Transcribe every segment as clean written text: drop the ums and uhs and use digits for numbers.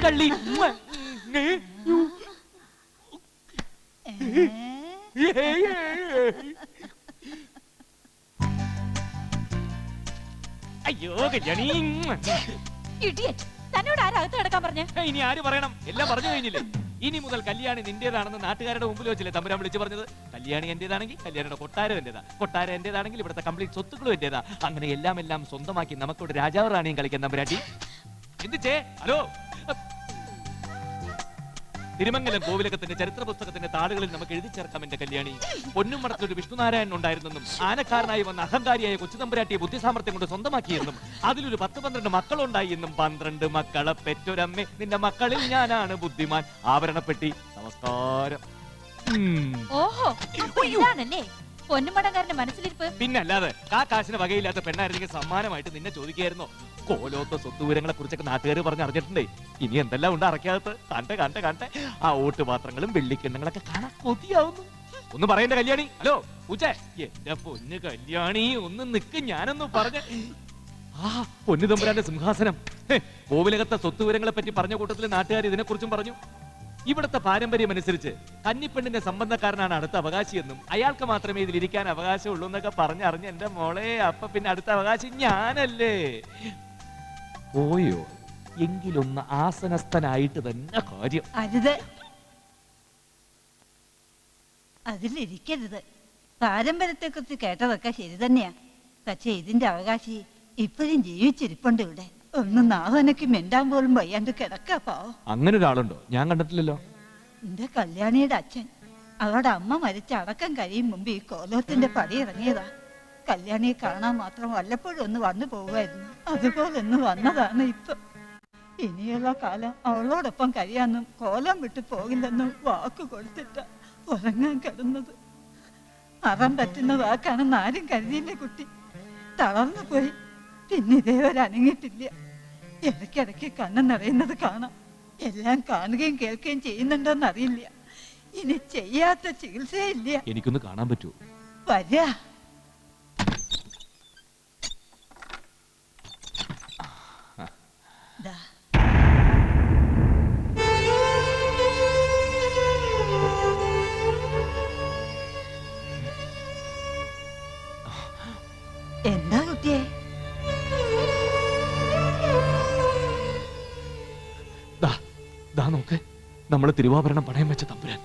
കള്ളി. അയ്യോ കല്യാണി. തന്നോട് ആരകത്ത് കിടക്കാൻ പറഞ്ഞ? ഇനി ആര് പറയണം? എല്ലാം പറഞ്ഞു കഴിഞ്ഞില്ലേ? ഇനി മുതൽ കല്യാണി നിന്റേതാണെന്ന് നാട്ടുകാരുടെ മുമ്പിൽ വെച്ചില്ലേ തമ്പുരാൻ വിളിച്ചു പറഞ്ഞത്? കല്യാണി എന്റേതാണെങ്കിൽ കല്യാണിയുടെ കൊട്ടാരം എന്റേതാ, കൊട്ടാരം എന്റേതാണെങ്കിൽ ഇവിടുത്തെ കംപ്ലീറ്റ് സ്വത്തുക്കളും എന്റേതാ. അങ്ങനെ എല്ലാം സ്വന്തമാക്കി നമുക്കൊരു രാജാവ് റാണിയും കളിക്കാൻ തമ്പുരാട്ടി. എന്ത് ഹലോ, തിരുമംഗലം കോവിലകത്തിന്റെ ചരിത്ര പുസ്തകത്തിന്റെ താളുകളിൽ നമുക്ക് എഴുതി ചേർക്കാം എന്റെ കല്യാണി. പൊന്നും മടത്തൊരു വിഷ്ണുനാരായണൻ ഉണ്ടായിരുന്നെന്നും ആനക്കാരനായി വന്ന അഹങ്കാരിയായ കൊച്ചുതമ്പുരാട്ടിയെ ബുദ്ധിസാമർത്ഥ്യം കൊണ്ട് സ്വന്തമാക്കിയെന്നും അതിലൊരു 10-12 മക്കളുണ്ടായി എന്നും 12 മക്കളെ പെറ്റൊരമ്മേ നിന്റെ മക്കളിൽ ഞാനാണ് ബുദ്ധിമാൻ. ആഭരണപ്പെട്ടി. നമസ്കാരം. ഓഹോ, ഇതാണല്ലേ പൊന്നുമടങ്കാരന്റെ മനസ്സിലിരിപ്പ്. പിന്നല്ലാതെ കാശിന് വകയില്ലാത്ത പെണ്ണായിരുന്നെങ്കിൽ സമ്മാനമായിട്ട് നിന്നെ ചോദിക്കായിരുന്നോ? കോലോത്ത സ്വത്തുവിവരങ്ങളെ കുറിച്ചൊക്കെ നാട്ടുകാർ പറഞ്ഞ് അറിഞ്ഞിട്ടുണ്ടേ. ഇനി എന്തെല്ലാം ഉണ്ട് അറക്കാത്ത. കണ്ടെ ആ ഓട്ടുപാത്രങ്ങളും വെള്ളിക്കിണ്ണങ്ങളൊക്കെ കാണാൻ കൊതിയാവുന്നു. ഒന്ന് പറയണ്ട കല്യാണി. ഹലോ പൂച്ചേ, എന്റെ പൊന്ന് കല്യാണി ഒന്ന് നിക്ക്, ഞാനൊന്ന് പറഞ്ഞ. പൊന്നു തമ്പുരാന്റെ സിംഹാസനം. കോവിലകത്തെ സ്വത്തുവിവരങ്ങളെ പറ്റി പറഞ്ഞ കൂട്ടത്തിൽ നാട്ടുകാർ ഇതിനെക്കുറിച്ചും പറഞ്ഞു. ഇവിടുത്തെ പാരമ്പര്യം അനുസരിച്ച് കന്നിപ്പെണ്ണിന്റെ സംബന്ധക്കാരനാണ് അടുത്ത അവകാശിയെന്നും അയാൾക്ക് മാത്രമേ ഇതിലിരിക്കാൻ അവകാശമുള്ളൂ എന്നൊക്കെ പറഞ്ഞറിഞ്ഞ് എന്റെ മോളെ. അപ്പൊ പിന്നെ അടുത്ത അവകാശി ഞാനല്ലേ? പോയോ? എങ്കിലൊന്ന് ആസനസ്ഥനായിട്ട് തന്നെ കാര്യം. അരുത്, അതിലിരിക്കരുത്. പാരമ്പര്യത്തെ കുറിച്ച് കേട്ടതൊക്കെ ശരി തന്നെയാ. പക്ഷെ ഇതിന്റെ അവകാശി ഇപ്പോഴും ജീവിച്ചിരിപ്പുണ്ട് ഇവിടെ. ഒന്ന് നാവനക്ക് മിണ്ടാൻ പോലും വയ്യാണ്ട് കിടക്കാ. അങ്ങനെ ഒരാളുണ്ടോ? ഞാൻ കണ്ടിട്ടില്ലല്ലോ. എന്റെ കല്യാണിയുടെ അച്ഛൻ അവരുടെ അമ്മ മരിച്ച അടക്കം കഴിയും മുമ്പ് ഈ കോലത്തിന്റെ പടി ഇറങ്ങിയതാ. കല്യാണിയെ കാണാൻ മാത്രം വല്ലപ്പോഴും ഒന്ന് വന്നു പോവുമായിരുന്നു. അതുപോലെ ഒന്ന് വന്നതാണ് ഇപ്പൊ. ഇനിയുള്ള കാലം അവളോടൊപ്പം കഴിയാന്നും കോലം വിട്ടു പോകില്ലെന്നും വാക്ക് കൊടുത്തിട്ട ഉറങ്ങാൻ കിടന്നത്. അറം പറ്റുന്ന വാക്കാണെന്ന് ആരും കരുതിയില്ലേ കുട്ടി. തളർന്നു പോയി. പിന്നെ ഇതേവരെ അനങ്ങിയിട്ടില്ല. ഇടയ്ക്കിടയ്ക്ക് കണ്ണ് നിറയുന്നത് കാണാം. എല്ലാം കാണുകയും കേൾക്കുകയും ചെയ്യുന്നുണ്ടോന്ന് അറിയില്ല. ഇനി ചെയ്യാത്ത ചികിത്സയില്ല. എനിക്കൊന്ന് കാണാൻ പറ്റൂ? വരാ. എന്താ കുട്ടിയെ? നോക്ക്, നമ്മള് തിരുവാഭരണം പണയം വെച്ച തമ്പുരാൻ.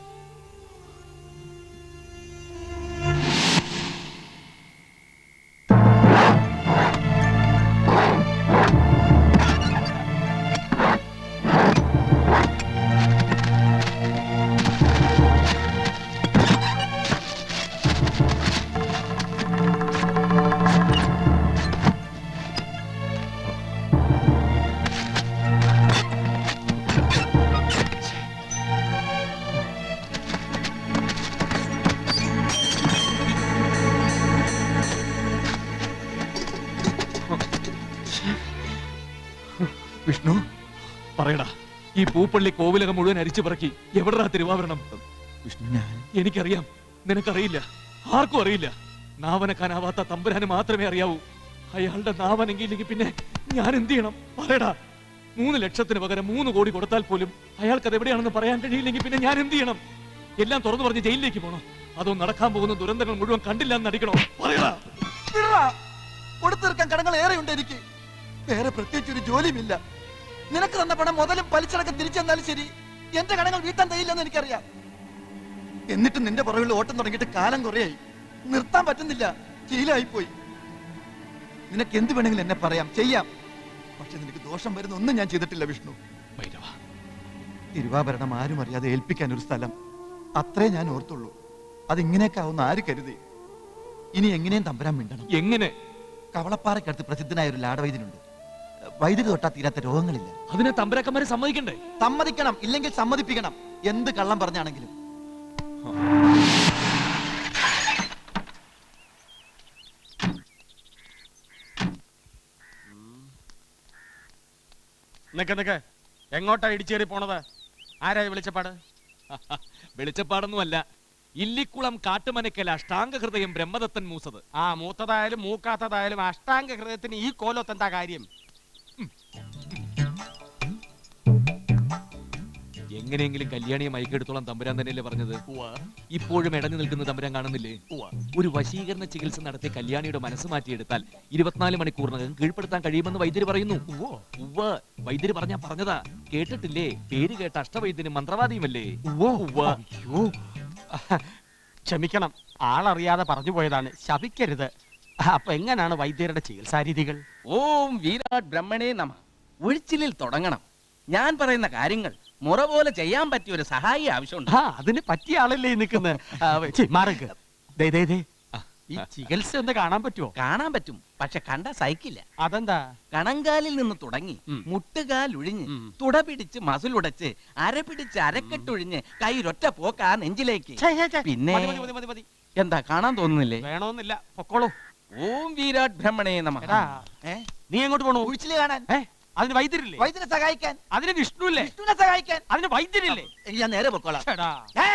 വിഷ്ണു പറയടാ, ഈ പൂപ്പള്ളി കോവിലകം മുഴുവൻ അരിച്ചു പറക്കി എവിടാ തിരുവാഭരണം? വിഷ്ണു, എനിക്കറിയാം, നിനക്കറിയില്ല, ആർക്കും അറിയില്ല. നാവനക്കാനാവാത്ത തമ്പുരാന് മാത്രമേ അറിയാവൂ. അയാളുടെ നാവനെങ്കില്ലെങ്കിൽ പിന്നെ ഞാൻ എന്ത് ചെയ്യണം? പറയടാ. 3 ലക്ഷത്തിന് പകരം 3 കോടി കൊടുത്താൽ പോലും അയാൾക്ക് അത് എവിടെയാണെന്ന് പറയാൻ കഴിയില്ലെങ്കിൽ പിന്നെ ഞാൻ എന്ത് ചെയ്യണം? എല്ലാം തുറന്നു പറഞ്ഞ് ജയിലിലേക്ക് പോണോ? അതോ നടക്കാൻ പോകുന്ന ദുരന്തങ്ങൾ മുഴുവൻ കണ്ടില്ല എന്ന് നടിക്കണോ? പറയടാ. കൊടുത്തീർക്കാൻ കടങ്ങൾ ഏറെയുണ്ട് എനിക്ക്. വേറെ പ്രത്യേകിച്ച് ഒരു ജോലിയുമില്ല. നിനക്ക് തന്ന പണം മുതലും പലിശടക്കം തിരിച്ചെന്നാലും ശരി, എന്റെ കടങ്ങൾ വീട്ടാൻ തയ്യില്ലെന്ന് എനിക്കറിയാം. എന്നിട്ട് നിന്റെ പുറകിൽ ഓട്ടം തുടങ്ങിയിട്ട് കാലം കുറയായി. നിർത്താൻ പറ്റുന്നില്ല, ശീലമായിപ്പോയി. നിനക്ക് എന്ത് വേണമെങ്കിലും എന്നെ പറയാം, ചെയ്യാം. പക്ഷെ നിനക്ക് ദോഷം വരുന്ന ഒന്നും ഞാൻ ചെയ്തിട്ടില്ല വിഷ്ണു. തിരുവാഭരണം ആരും അറിയാതെ ഏൽപ്പിക്കാൻ ഒരു സ്ഥലം, അത്രേ ഞാൻ ഓർത്തുള്ളൂ. അതിങ്ങനെയൊക്കെ ആവുന്ന ആര് കരുതി? ഇനി എങ്ങനെയും തമ്പുരാൻ മിണ്ടണം. എങ്ങനെ? കവളപ്പാറയ്ക്കടുത്ത് പ്രസിദ്ധനായ ഒരു ലാടവൈദ്യനുണ്ട്. വൈദ്യുതി തൊട്ടാ തീരാത്ത രോഗങ്ങളില്ല. അതിനെ തമ്പുരാക്കന്മാരെ സമ്മതിക്കണ്ടേ? സമ്മതിക്കണം, ഇല്ലെങ്കിൽ സമ്മതിപ്പിക്കണം. എന്ത് കള്ളം പറഞ്ഞാണെങ്കിലും. എങ്ങോട്ടാ ഇടിച്ചേറി പോണത്? ആരായി വിളിച്ചപ്പാട്? വെളിച്ചപ്പാടൊന്നുമല്ല, ഇല്ലിക്കുളം കാട്ടുമനക്കൽ അഷ്ടാംഗ ഹൃദയം ബ്രഹ്മദത്തൻ മൂസത്. ആ മൂത്തതായാലും മൂക്കാത്തതായാലും അഷ്ടാംഗ ഹൃദയത്തിന് ഈ കോലത്തെന്താ കാര്യം? എങ്ങനെയെങ്കിലും കല്യാണിയെ മയക്കെടുത്തോളം തമ്പുരാൻ തന്നെയല്ലേ പറഞ്ഞത്? ഇപ്പോഴും ഇടഞ്ഞു നിൽക്കുന്ന തമ്പുരാൻ കാണുന്നില്ലേ? ഒരു വശീകരണ ചികിത്സ നടത്തിയ കല്യാണിയുടെ മനസ്സ് മാറ്റിയെടുത്താൽ 24 മണിക്കൂറിനകം കീഴ്പ്പെടുത്താൻ കഴിയുമെന്ന് വൈദ്യര് പറയുന്നു. വൈദ്യര് പറഞ്ഞതാ, കേട്ടിട്ടില്ലേ? പേര് കേട്ട അഷ്ടവൈദ്യനും മന്ത്രവാദിയുമല്ലേ? അയ്യോ. ക്ഷമിക്കണം, ആളറിയാതെ പറഞ്ഞു പോയതാണ്, ശപിക്കരുത്. അപ്പൊ എങ്ങനെയാണ് വൈദ്യരുടെ ചികിത്സാരീതികൾ? ഓം വീരാട് ബ്രഹ്മണേ നമ. ഒഴിച്ചിലിൽ തുടങ്ങണം. ഞാൻ പറയുന്ന കാര്യങ്ങൾ മുറ പോലെ ചെയ്യാൻ പറ്റിയ ഒരു സഹായി ആവശ്യമുണ്ട്. അതിന് പറ്റിയ ആളല്ലേ നിൽക്കുന്നത്. മാർക്ക് ഈ ചികിത്സ ഒന്ന് കാണാൻ പറ്റുമോ? കാണാൻ പറ്റും, പക്ഷെ കണ്ട സഹിക്കില്ല. അതെന്താ? കണങ്കാലിൽ നിന്ന് തുടങ്ങി മുട്ടുകാൽ ഒഴിഞ്ഞ് തുട പിടിച്ച് മസിലുടച്ച് അര പിടിച്ച് അരക്കെട്ടൊഴിഞ്ഞ് കൈരൊറ്റ പോക്കാ നെഞ്ചിലേക്ക്. പിന്നെ മതി, മതി, മതി, മതി. എന്താ കാണാൻ തോന്നുന്നില്ലേ? വേണമെന്നില്ല, പൊക്കോളൂ. ഓം വീരാട് ബ്രഹ്മണേ നമ. നീ എങ്ങോട്ട് പോണു? ഉഴിച്ചില് കാണാൻ. അതിന് വൈദ്യരില്ലേ? വൈദ്യനെ സഹായിക്കാൻ. അതിന് വിഷ്ണുല്ലേ? വിഷ്ണുവിനെ സഹായിക്കാൻ. അതിന് വൈദ്യരില്ലേ? ഞാൻ നേരെ പൊക്കോളാം. ചേടാ. ഏ?